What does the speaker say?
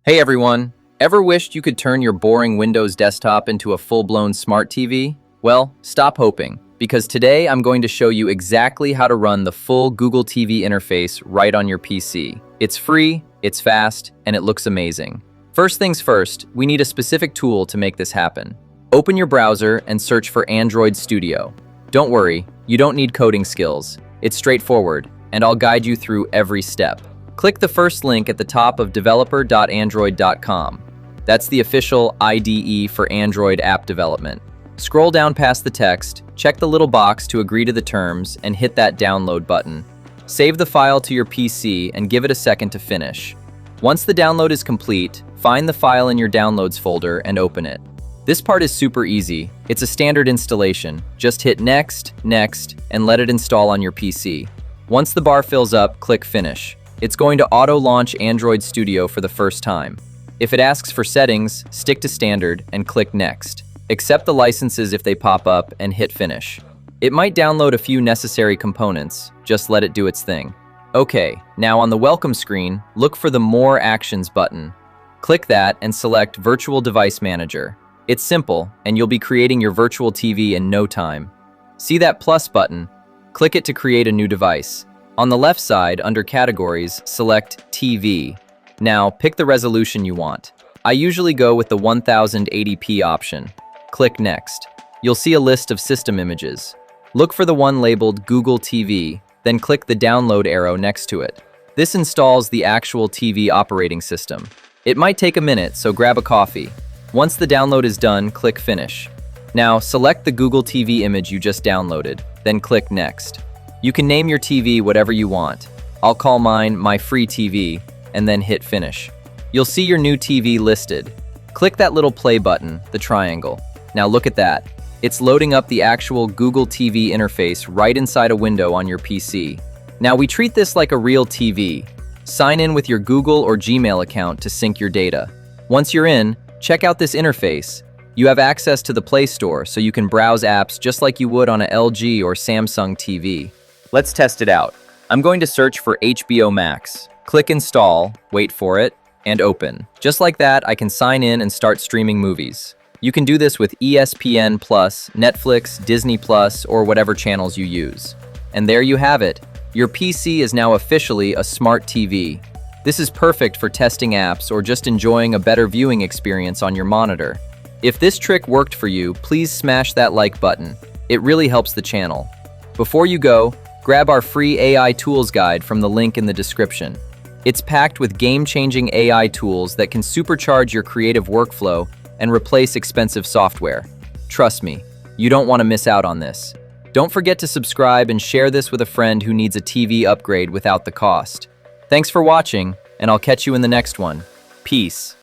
Hey everyone! Ever wished you could turn your boring Windows desktop into a full-blown smart TV? Well, stop hoping, because today I'm going to show you exactly how to run the full Google TV interface right on your PC. It's free, it's fast, and it looks amazing. First things first, we need a specific tool to make this happen. Open your browser and search for Android Studio. Don't worry, you don't need coding skills. It's straightforward, and I'll guide you through every step. Click the first link at the top of developer.android.com. That's the official IDE for Android app development. Scroll down past the text, check the little box to agree to the terms, and hit that download button. Save the file to your PC and give it a second to finish. Once the download is complete, find the file in your Downloads folder and open it. This part is super easy. It's a standard installation. Just hit Next, Next, and let it install on your PC. Once the bar fills up, click Finish. It's going to auto-launch Android Studio for the first time. If it asks for settings, stick to standard and click Next. Accept the licenses if they pop up and hit Finish. It might download a few necessary components, just let it do its thing. Okay, now on the welcome screen, look for the More Actions button. Click that and select Virtual Device Manager. It's simple, and you'll be creating your virtual TV in no time. See that plus button? Click it to create a new device. On the left side, under Categories, select TV. Now, pick the resolution you want. I usually go with the 1080p option. Click Next. You'll see a list of system images. Look for the one labeled Google TV, then click the download arrow next to it. This installs the actual TV operating system. It might take a minute, so grab a coffee. Once the download is done, click Finish. Now, select the Google TV image you just downloaded, then click Next. You can name your TV whatever you want. I'll call mine My Free TV, and then hit Finish. You'll see your new TV listed. Click that little play button, the triangle. Now look at that. It's loading up the actual Google TV interface right inside a window on your PC. Now we treat this like a real TV. Sign in with your Google or Gmail account to sync your data. Once you're in, check out this interface. You have access to the Play Store, so you can browse apps just like you would on a LG or Samsung TV. Let's test it out. I'm going to search for HBO Max. Click Install, wait for it, and open. Just like that, I can sign in and start streaming movies. You can do this with ESPN+, Netflix, Disney+, or whatever channels you use. And there you have it. Your PC is now officially a smart TV. This is perfect for testing apps or just enjoying a better viewing experience on your monitor. If this trick worked for you, please smash that like button. It really helps the channel. Before you go, grab our free AI Tools guide from the link in the description. It's packed with game-changing AI tools that can supercharge your creative workflow and replace expensive software. Trust me, you don't want to miss out on this. Don't forget to subscribe and share this with a friend who needs a TV upgrade without the cost. Thanks for watching, and I'll catch you in the next one. Peace.